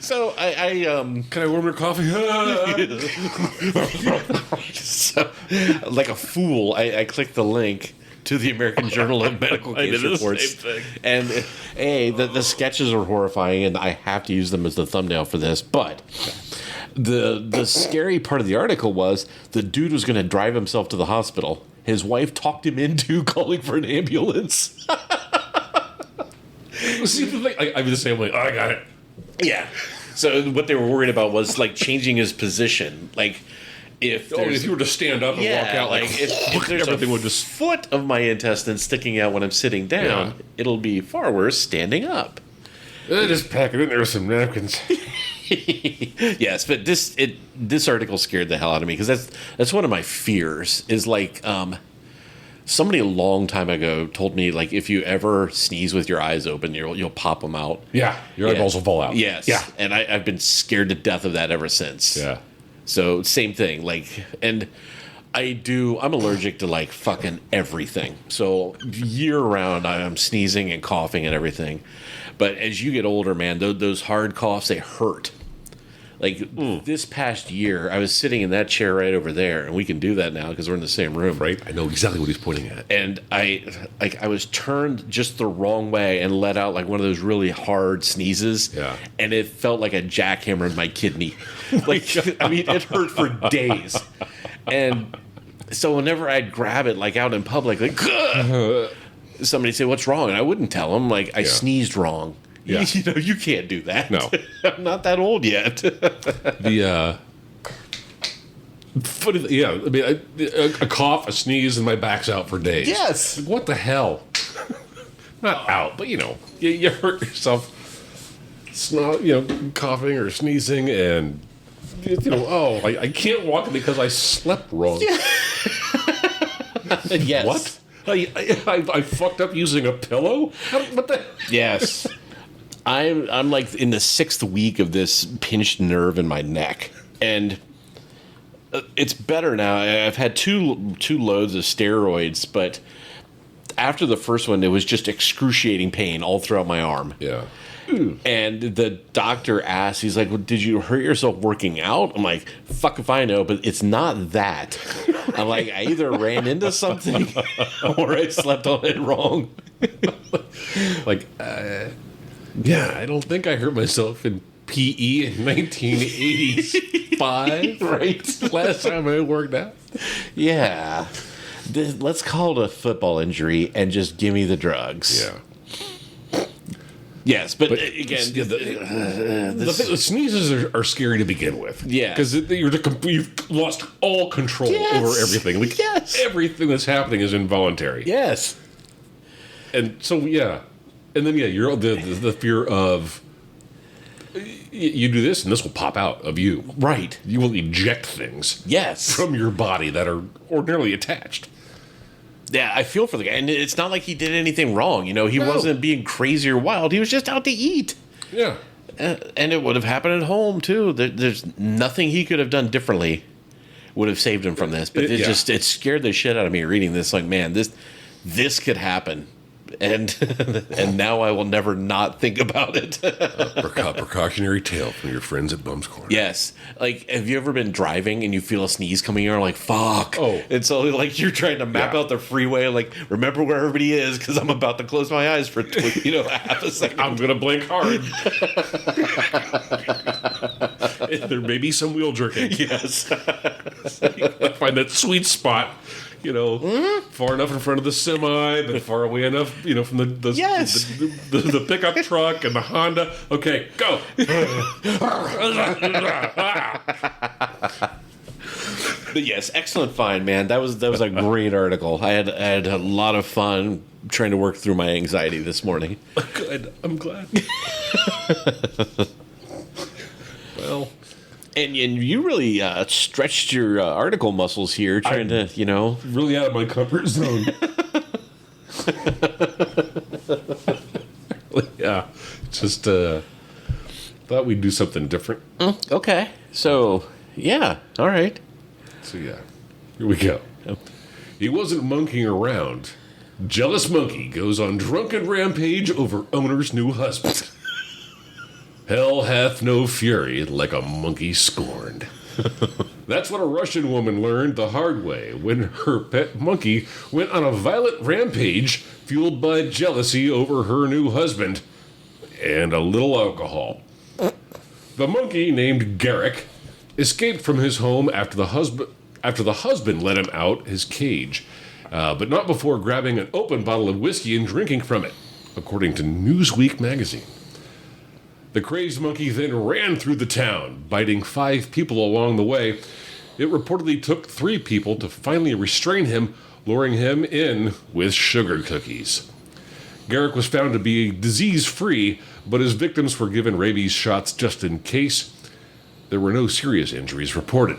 Speaker 2: So
Speaker 3: Can I warm your coffee?
Speaker 2: so, like a fool, I clicked the link to the American Journal of Medical Case Reports, and the sketches are horrifying, and I have to use them as the thumbnail for this. But the scary part of the article was the dude was going to drive himself to the hospital. His wife talked him into calling for an ambulance.
Speaker 3: See, the thing, I'm the same way. Oh, I got it.
Speaker 2: Yeah. So what they were worried about was like changing his position. Like if
Speaker 3: you were to stand up and walk out, like
Speaker 2: if there's
Speaker 3: everything
Speaker 2: a
Speaker 3: would just
Speaker 2: foot of my intestine sticking out when I'm sitting down, it'll be far worse standing up.
Speaker 3: Just pack it in there with some napkins.
Speaker 2: Yes, but this article scared the hell out of me because that's one of my fears. Is like somebody a long time ago told me, like, if you ever sneeze with your eyes open, you'll pop them out.
Speaker 3: Yeah, your eyeballs will fall out.
Speaker 2: Yes.
Speaker 3: Yeah.
Speaker 2: And I've been scared to death of that ever since.
Speaker 3: Yeah.
Speaker 2: So same thing. Like, and I'm allergic to like fucking everything. So year round, I'm sneezing and coughing and everything. But as you get older, man, those hard coughs, they hurt. Like this past year, I was sitting in that chair right over there, and we can do that now because we're in the same room.
Speaker 3: Right? I know exactly what he's pointing at.
Speaker 2: And I was turned just the wrong way and let out like one of those really hard sneezes.
Speaker 3: Yeah.
Speaker 2: And it felt like a jackhammer in my kidney. Like, I mean, it hurt for days. And so whenever I'd grab it, like out in public, like, somebody say, "What's wrong?" And I wouldn't tell them, like, I sneezed wrong.
Speaker 3: Yeah.
Speaker 2: You know, you can't do that.
Speaker 3: No.
Speaker 2: I'm not that old yet.
Speaker 3: Funny, yeah. I mean, a cough, a sneeze, and my back's out for days.
Speaker 2: Yes.
Speaker 3: What the hell? Not out, but you hurt yourself. Coughing or sneezing, and I can't walk because I slept wrong.
Speaker 2: Yeah. Yes.
Speaker 3: What? I fucked up using a pillow? What the?
Speaker 2: Yes. I'm like in the 6th week of this pinched nerve in my neck, and it's better now. I've had two loads of steroids, but after the first one, it was just excruciating pain all throughout my arm.
Speaker 3: Yeah.
Speaker 2: And the doctor asked, he's like, "Well, did you hurt yourself working out?" I'm like, "Fuck if I know, but it's not that." I'm like, I either ran into something or I slept on it wrong.
Speaker 3: Yeah, I don't think I hurt myself in PE in 1985.
Speaker 2: Right.
Speaker 3: Last time I worked out.
Speaker 2: Yeah. Let's call it a football injury and just give me the drugs.
Speaker 3: Yeah.
Speaker 2: Yes, but again,
Speaker 3: the sneezes are scary to begin with.
Speaker 2: Yeah.
Speaker 3: Because you've lost all control over everything. Like, everything that's happening is involuntary.
Speaker 2: Yes.
Speaker 3: And so, yeah. And then, you're the fear of you do this and this will pop out of you.
Speaker 2: Right.
Speaker 3: You will eject things.
Speaker 2: Yes.
Speaker 3: From your body that are ordinarily attached.
Speaker 2: Yeah, I feel for the guy. And it's not like he did anything wrong. He wasn't being crazy or wild. He was just out to eat.
Speaker 3: Yeah.
Speaker 2: And it would have happened at home, too. There's nothing he could have done differently would have saved him from this. But it scared the shit out of me reading this. Like, man, this could happen. And now I will never not think about it.
Speaker 3: Precautionary tale from your friends at Bum's Corner.
Speaker 2: Yes. Like, have you ever been driving and you feel a sneeze coming in? You're like, fuck.
Speaker 3: Oh.
Speaker 2: And so, like, you're trying to map out the freeway. Like, remember where everybody is because I'm about to close my eyes for, half a second.
Speaker 3: I'm going to blink hard. There may be some wheel jerking.
Speaker 2: Yes.
Speaker 3: Find that sweet spot, far enough in front of the semi, but far away enough, from the
Speaker 2: Yes.
Speaker 3: the pickup truck and the Honda. Okay, go.
Speaker 2: But yes, excellent find, man. That was a great article. I had a lot of fun trying to work through my anxiety this morning.
Speaker 3: Good. I'm glad. Well,
Speaker 2: and you really stretched your article muscles here, trying to,
Speaker 3: really out of my comfort zone. Yeah, just thought we'd do something different.
Speaker 2: Okay. So, yeah. All right.
Speaker 3: So yeah, here we go. He wasn't monkeying around. Jealous monkey goes on drunken rampage over owner's new husband. Hell hath no fury like a monkey scorned. That's what a Russian woman learned the hard way when her pet monkey went on a violent rampage fueled by jealousy over her new husband and a little alcohol. The monkey, named Garrick, escaped from his home after the husband let him out his cage, but not before grabbing an open bottle of whiskey and drinking from it, according to Newsweek magazine. The crazed monkey then ran through the town, biting 5 people along the way. It reportedly took 3 people to finally restrain him, luring him in with sugar cookies. Garrick was found to be disease-free, but his victims were given rabies shots just in case. There were no serious injuries reported.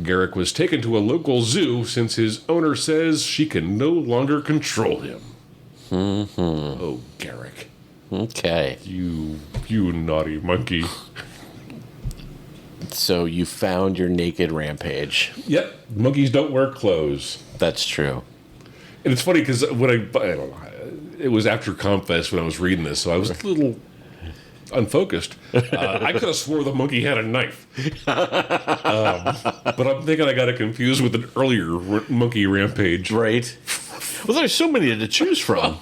Speaker 3: Garrick was taken to a local zoo since his owner says she can no longer control him.
Speaker 2: Mm-hmm.
Speaker 3: Oh, Garrick.
Speaker 2: Okay.
Speaker 3: You naughty monkey.
Speaker 2: So you found your naked rampage.
Speaker 3: Yep, monkeys don't wear clothes.
Speaker 2: That's true.
Speaker 3: And it's funny because when I don't know, it was after Compfest when I was reading this, so I was a little unfocused. I could have swore the monkey had a knife. But I'm thinking I got it confused with an earlier monkey rampage.
Speaker 2: Right. Well, there's so many to choose from.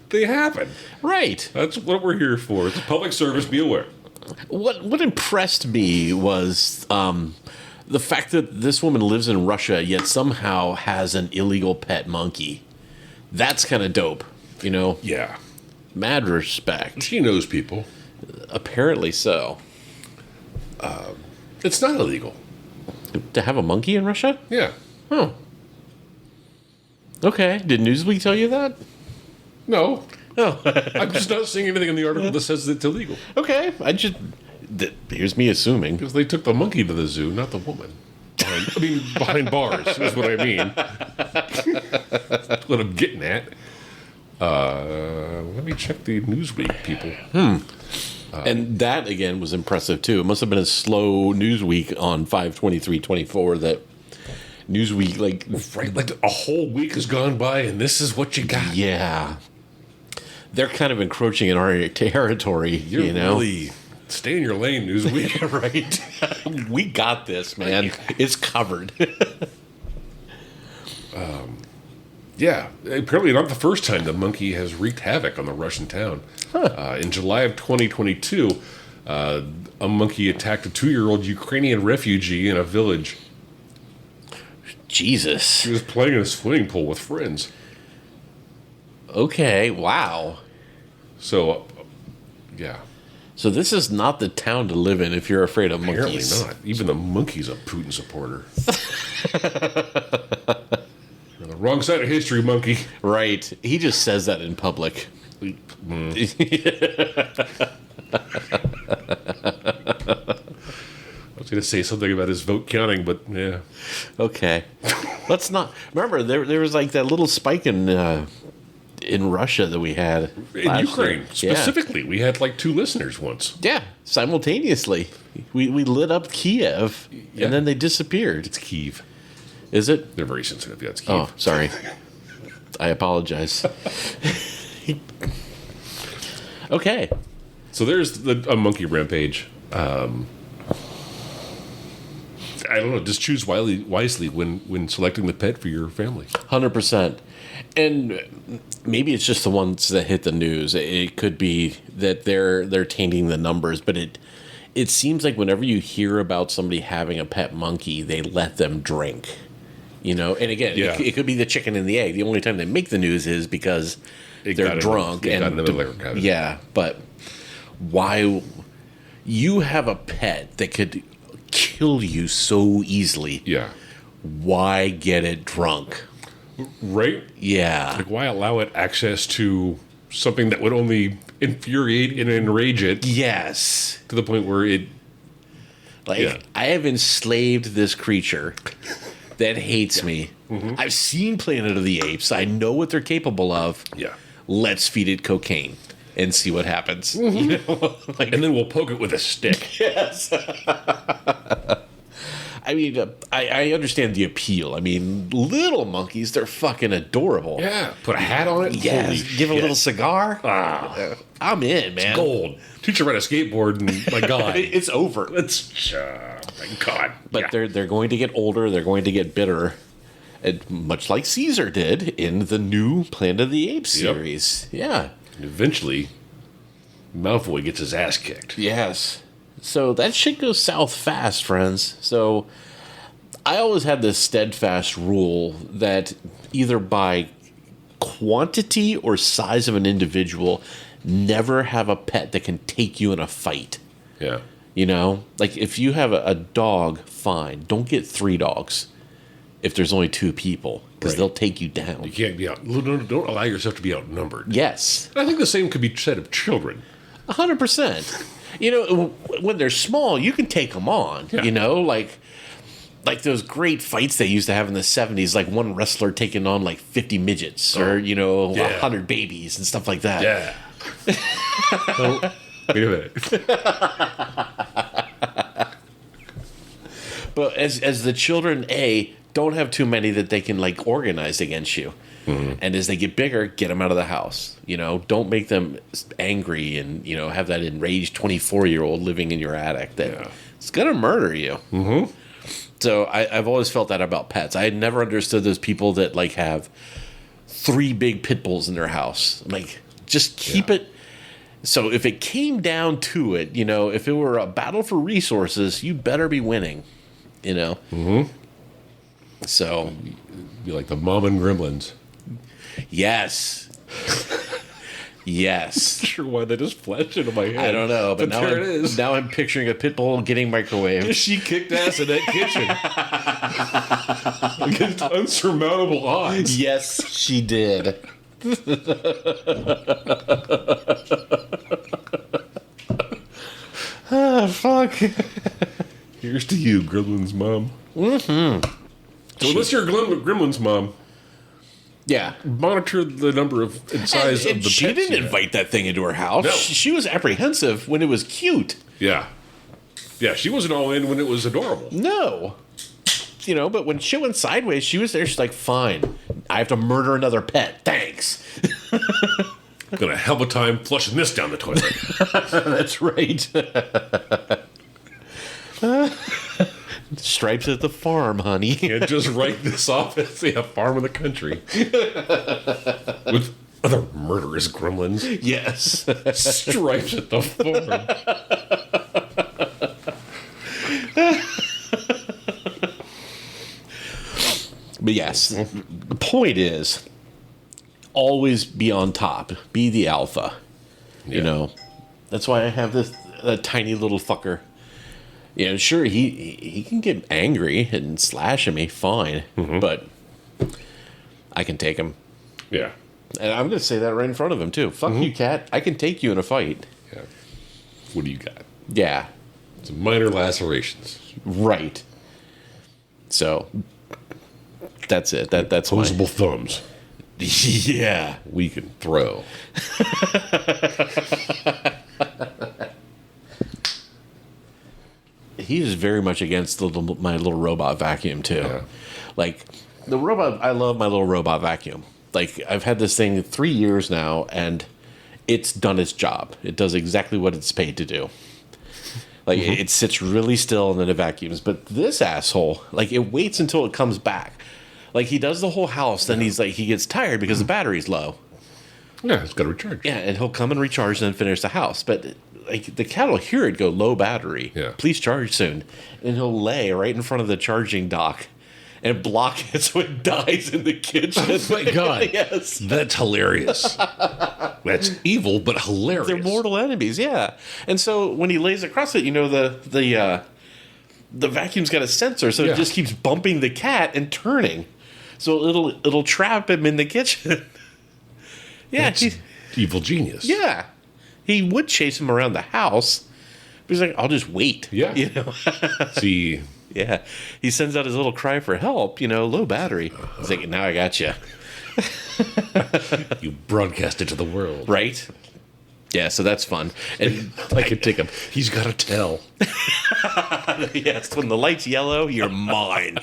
Speaker 3: They happen.
Speaker 2: Right.
Speaker 3: That's what we're here for. It's a public service. Be aware.
Speaker 2: What impressed me was the fact that this woman lives in Russia, yet somehow has an illegal pet monkey. That's kind of dope,
Speaker 3: Yeah.
Speaker 2: Mad respect.
Speaker 3: She knows people.
Speaker 2: Apparently so.
Speaker 3: It's not illegal.
Speaker 2: To have a monkey in Russia?
Speaker 3: Yeah.
Speaker 2: Oh. Okay. Did Newsweek tell you that?
Speaker 3: No.
Speaker 2: Oh.
Speaker 3: I'm just not seeing anything in the article that says it's illegal.
Speaker 2: Okay. Here's me assuming.
Speaker 3: Because they took the monkey to the zoo, not the woman. Behind bars is what I mean. That's what I'm getting at. Let me check the Newsweek people.
Speaker 2: And that, again, was impressive, too. It must have been a slow Newsweek on 5/23/24 that Newsweek,
Speaker 3: Right, a whole week has gone by and this is what you got.
Speaker 2: Yeah. They're kind of encroaching in our territory,
Speaker 3: You're really stay in your lane, Newsweek.
Speaker 2: Right. We got this, man. It's covered.
Speaker 3: Yeah, apparently not the first time the monkey has wreaked havoc on the Russian town. In July of 2022, a monkey attacked a 2-year-old Ukrainian refugee in a village.
Speaker 2: Jesus.
Speaker 3: He was playing in a swimming pool with friends.
Speaker 2: Okay, wow.
Speaker 3: So, yeah.
Speaker 2: So this is not the town to live in if you're afraid of monkeys.
Speaker 3: Apparently not. Even the monkey's a Putin supporter. You're on the wrong side of history, monkey.
Speaker 2: Right. He just says that in public.
Speaker 3: I was going to say something about his vote counting, but yeah.
Speaker 2: Okay. Let's not... Remember, there was like that little spike in Russia that we had
Speaker 3: In Ukraine, specifically. We had like 2 listeners once.
Speaker 2: Yeah, simultaneously. We lit up Kiev,
Speaker 3: Yeah.
Speaker 2: and then they disappeared.
Speaker 3: It's Kyiv.
Speaker 2: Is it?
Speaker 3: They're very sensitive. Yeah, it's Kyiv.
Speaker 2: Oh, sorry. I apologize. Okay.
Speaker 3: So there's a monkey rampage. I don't know. Just choose wisely when selecting the pet for your family.
Speaker 2: 100%. And maybe it's just the ones that hit the news. It could be that they're tainting the numbers, but it seems like whenever you hear about somebody having a pet monkey, they let them drink. You know, and again, it could be the chicken and the egg. The only time they make the news is because they're drunk yeah, but why you have a pet that could kill you so easily?
Speaker 3: Yeah.
Speaker 2: Why get it drunk?
Speaker 3: Right?
Speaker 2: Yeah.
Speaker 3: Like, why allow it access to something that would only infuriate and enrage it?
Speaker 2: Yes.
Speaker 3: To the point where it...
Speaker 2: I have enslaved this creature that hates me. Mm-hmm. I've seen Planet of the Apes. I know what they're capable of.
Speaker 3: Yeah.
Speaker 2: Let's feed it cocaine and see what happens.
Speaker 3: Mm-hmm.
Speaker 2: You know?
Speaker 3: And then we'll poke it with a stick.
Speaker 2: Yes. I mean, I understand the appeal. I mean, little monkeys, they're fucking adorable.
Speaker 3: Yeah. Put a hat on it.
Speaker 2: Yeah. Give a little cigar. I'm in, man.
Speaker 3: It's gold. Teach her to ride a skateboard, and my God.
Speaker 2: It's over.
Speaker 3: My God.
Speaker 2: But they're going to get older. They're going to get bitter. And much like Caesar did in the new Planet of the Apes series. Yeah.
Speaker 3: And eventually, Malfoy gets his ass kicked.
Speaker 2: Yes. So that shit goes south fast, friends. So I always had this steadfast rule that either by quantity or size of an individual, never have a pet that can take you in a fight.
Speaker 3: Yeah.
Speaker 2: You know? Like, if you have a dog, fine. Don't get 3 dogs if there's only 2 people, because they'll take you down.
Speaker 3: You can't be out. Don't allow yourself to be outnumbered.
Speaker 2: Yes.
Speaker 3: I think the same could be said of children.
Speaker 2: 100%. You know, when they're small, you can take them on. Yeah. You know, like those great fights they used to have in the 70s, like one wrestler taking on like 50 midgets or, 100 babies and stuff like that.
Speaker 3: Yeah. Wait a minute.
Speaker 2: But as the children, don't have too many that they can like organize against you. Mm-hmm. And as they get bigger, get them out of the house. You know, don't make them angry and, have that enraged 24-year-old living in your attic that it's going to murder you.
Speaker 3: Mm-hmm.
Speaker 2: So I've always felt that about pets. I had never understood those people that like have 3 big pit bulls in their house. Like, just keep it. So if it came down to it, if it were a battle for resources, you better be winning,
Speaker 3: Mm-hmm.
Speaker 2: So.
Speaker 3: Be like the mom and gremlins.
Speaker 2: Yes. Yes.
Speaker 3: Not sure why that just flashed into my head.
Speaker 2: I don't know, but
Speaker 3: there it is.
Speaker 2: Now I'm picturing a pit bull getting microwaved.
Speaker 3: She kicked ass in that kitchen against unsurmountable odds.
Speaker 2: Yes, she did. Fuck.
Speaker 3: Here's to you, Gremlin's mom.
Speaker 2: Mm-hmm.
Speaker 3: So unless you're a Gremlin's mom,
Speaker 2: yeah,
Speaker 3: monitor the number of and size of the
Speaker 2: she
Speaker 3: pets.
Speaker 2: She didn't invite that thing into her house.
Speaker 3: No.
Speaker 2: She was apprehensive when it was cute.
Speaker 3: Yeah. Yeah, she wasn't all in when it was adorable.
Speaker 2: No. But when shit went sideways, she was there. She's like, fine, I have to murder another pet. Thanks.
Speaker 3: I'm going to have a time flushing this down the toilet.
Speaker 2: That's right. Stripes at the farm, honey.
Speaker 3: Can't just write this off as a farm in the country. With other murderous gremlins.
Speaker 2: Yes.
Speaker 3: Stripes at the farm.
Speaker 2: But yes, the point is, always be on top. Be the alpha.
Speaker 3: Yeah.
Speaker 2: That's why I have this tiny little fucker. Sure, he can get angry and slash at me, fine. Mm-hmm. But I can take him.
Speaker 3: Yeah.
Speaker 2: And I'm going to say that right in front of him, too. Fuck you, cat. I can take you in a fight.
Speaker 3: Yeah. What do you got?
Speaker 2: Yeah.
Speaker 3: Some minor lacerations.
Speaker 2: Right. So, that's it. That's
Speaker 3: opposable thumbs.
Speaker 2: Yeah.
Speaker 3: We can throw.
Speaker 2: He is very much against my little robot vacuum, too.
Speaker 3: Yeah.
Speaker 2: Like, the robot, I love my little robot vacuum. Like, I've had this thing 3 years now, and it's done its job. It does exactly what it's paid to do. Like, it sits really still and then it vacuums. But this asshole, like, it waits until it comes back. Like, he does the whole house, then he gets tired because the battery's low.
Speaker 3: Yeah, it's got to recharge.
Speaker 2: Yeah, and he'll come and recharge and then finish the house. But like the cat will hear it go low battery.
Speaker 3: Yeah.
Speaker 2: Please charge soon, and he'll lay right in front of the charging dock and block it so it dies in the kitchen.
Speaker 3: Oh my God.
Speaker 2: Yes.
Speaker 3: That's hilarious. That's evil, but hilarious.
Speaker 2: They're mortal enemies, yeah. And so when he lays across it, the vacuum's got a sensor, so it just keeps bumping the cat and turning. So it'll trap him in the kitchen. Yeah,
Speaker 3: That's evil genius.
Speaker 2: yeah. He would chase him around the house, but he's like, I'll just wait.
Speaker 3: Yeah.
Speaker 2: You know?
Speaker 3: See,
Speaker 2: Yeah. He sends out his little cry for help, low battery. He's like, now I got you.
Speaker 3: you broadcast it to the world.
Speaker 2: Right? Yeah, so that's fun. And
Speaker 3: I could take him. He's got to tell.
Speaker 2: yes, when the light's yellow, you're mine.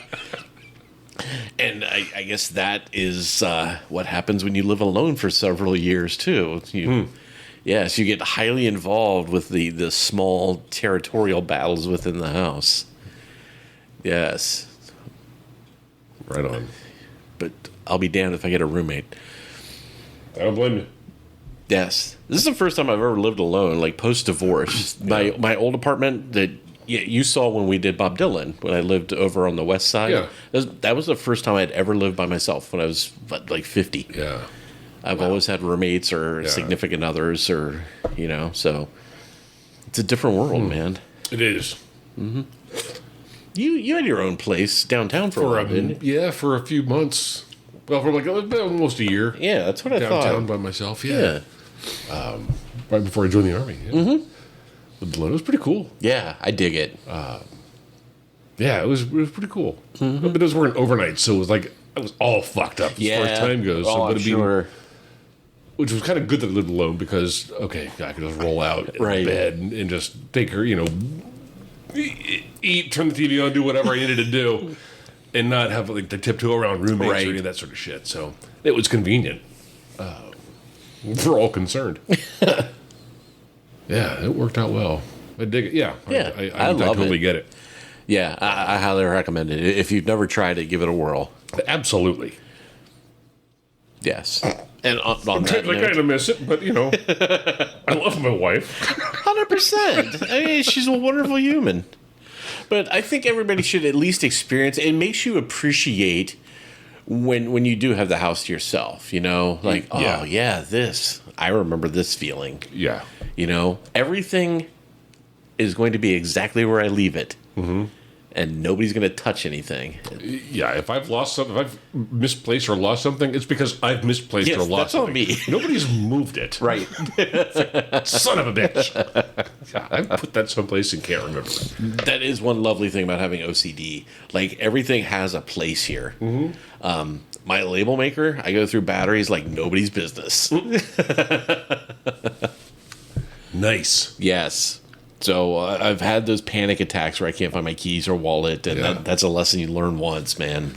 Speaker 2: And I guess that is what happens when you live alone for several years, too. Yes, you get highly involved with the small territorial battles within the house. Yes.
Speaker 3: Right on.
Speaker 2: But I'll be damned if I get a roommate.
Speaker 3: I don't blame you.
Speaker 2: Yes. This is the first time I've ever lived alone, like post-divorce. My old apartment that you saw when we did Bob Dylan, when I lived over on the west side.
Speaker 3: Yeah.
Speaker 2: That was the first time I'd ever lived by myself when I was like 50.
Speaker 3: Yeah.
Speaker 2: I've always had roommates or significant others or, so it's a different world, man.
Speaker 3: It is.
Speaker 2: Mm-hmm. You had your own place downtown for a while, didn't you?
Speaker 3: Yeah, for a few months. Well, for like almost a year.
Speaker 2: Yeah, that's what I
Speaker 3: Downtown
Speaker 2: thought.
Speaker 3: by myself,
Speaker 2: Yeah.
Speaker 3: right before I joined the Army. Yeah. Mm-hmm. Lived alone. It was pretty cool.
Speaker 2: Yeah, I dig it.
Speaker 3: Yeah, it was pretty cool. Mm-hmm. But it was working overnight, so it was like, I was all fucked up as far as time goes.
Speaker 2: Oh,
Speaker 3: So,
Speaker 2: I'm sure.
Speaker 3: Which was kind of good that I lived alone because, okay, I could just roll out in
Speaker 2: Right.
Speaker 3: bed and just take her, eat, turn the TV on, do whatever I needed to do, and not have like the tiptoe around roommates
Speaker 2: Right.
Speaker 3: or any of that sort of shit. So it was convenient for all concerned. Yeah, it worked out well. I dig it. Yeah,
Speaker 2: Yeah,
Speaker 3: I
Speaker 2: love
Speaker 3: totally
Speaker 2: it.
Speaker 3: get it.
Speaker 2: Yeah, I highly recommend it. If you've never tried it, give it a whirl.
Speaker 3: Absolutely.
Speaker 2: Yes. And on that
Speaker 3: I
Speaker 2: note,
Speaker 3: kind of miss it, but I love my wife.
Speaker 2: 100%. I mean, she's a wonderful human. But I think everybody should at least experience it. It makes you appreciate when you do have the house to yourself, Like, oh, yeah, this. I remember this feeling.
Speaker 3: Yeah.
Speaker 2: Everything is going to be exactly where I leave it. Mm-hmm. And nobody's going to touch anything.
Speaker 3: Yeah, if I've lost something, if I've misplaced or lost something, it's because I've misplaced
Speaker 2: Yes,
Speaker 3: or lost
Speaker 2: that's on
Speaker 3: something.
Speaker 2: me.
Speaker 3: Nobody's moved it.
Speaker 2: Right.
Speaker 3: Son of a bitch. God, I put that someplace and can't remember.
Speaker 2: That is one lovely thing about having OCD. Like, everything has a place here. Mm-hmm. My label maker, I go through batteries like nobody's business.
Speaker 3: Nice.
Speaker 2: Yes. So I've had those panic attacks where I can't find my keys or wallet, and that's a lesson you learn once, man.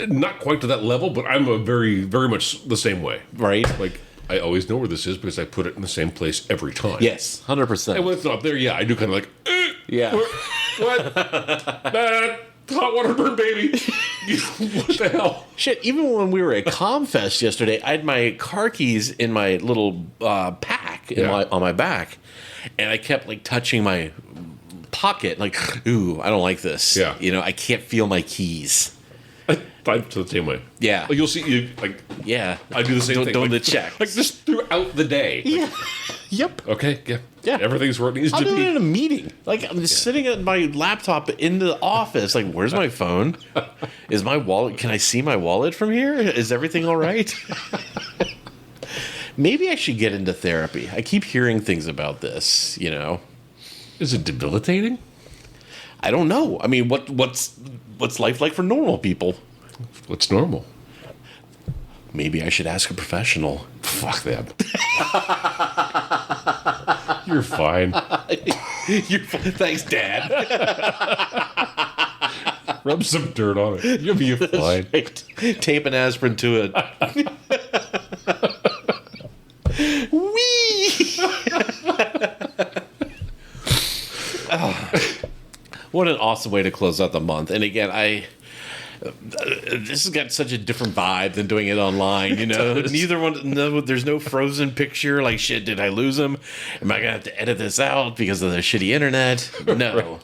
Speaker 3: Not quite to that level, but I'm a very, very much the same way.
Speaker 2: Right?
Speaker 3: Like, I always know where this is because I put it in the same place every time.
Speaker 2: Yes, 100%.
Speaker 3: And when it's not there, I do kind of like,
Speaker 2: Yeah.
Speaker 3: what? Hot water burn, baby. What the hell?
Speaker 2: Shit, even when we were at ComFest yesterday, I had my car keys in my little pack on my back, and I kept like touching my pocket, like, ooh, I don't like this.
Speaker 3: Yeah.
Speaker 2: I can't feel my keys.
Speaker 3: I'm the same way.
Speaker 2: Yeah.
Speaker 3: Like, you'll see,
Speaker 2: Yeah.
Speaker 3: I do the same thing.
Speaker 2: Doing
Speaker 3: like,
Speaker 2: the check.
Speaker 3: Like, just throughout the day.
Speaker 2: Yeah. Yep.
Speaker 3: Okay, yeah.
Speaker 2: Yeah.
Speaker 3: Everything's where it needs
Speaker 2: I'll
Speaker 3: to
Speaker 2: do it
Speaker 3: be.
Speaker 2: in a meeting. Like, I'm just sitting at my laptop in the office. Like, where's my phone? Is my wallet? Can I see my wallet from here? Is everything all right? Maybe I should get into therapy. I keep hearing things about this,
Speaker 3: Is it debilitating?
Speaker 2: I don't know. I mean, what's life like for normal people?
Speaker 3: What's normal?
Speaker 2: Maybe I should ask a professional.
Speaker 3: Fuck them. You're fine.
Speaker 2: Thanks, Dad.
Speaker 3: Rub some dirt on it. You'll be fine.
Speaker 2: Right. Tape an aspirin to it. Wee! What an awesome way to close out the month. And again, this has got such a different vibe than doing it online. Neither one. No, there's no frozen picture. Like, shit, did I lose them? Am I gonna have to edit this out because of the shitty internet? No. Right.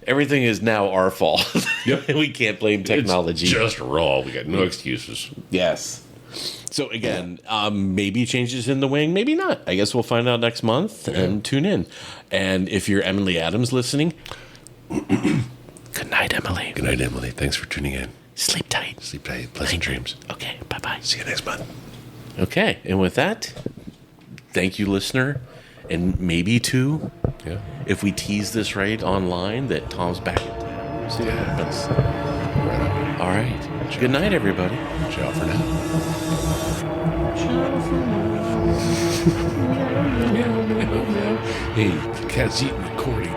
Speaker 2: Everything is now our fault. Yep. We can't blame technology.
Speaker 3: It's just raw. We got no excuses.
Speaker 2: Yes. So again, maybe changes in the wing, maybe not. I guess we'll find out next month and tune in. And if you're Emily Adams listening, good night, Emily.
Speaker 3: Good night, Emily. Thanks for tuning in.
Speaker 2: Sleep tight.
Speaker 3: Sleep tight. Pleasant dreams.
Speaker 2: Okay, bye-bye.
Speaker 3: See you next month.
Speaker 2: Okay, and with that, thank you, listener. And maybe, too, if we tease this right online, that Tom's back in town. We'll see what happens.
Speaker 3: Right on.
Speaker 2: All right. Good night, everybody.
Speaker 3: Ciao for now. Hey, the cat's eating recording.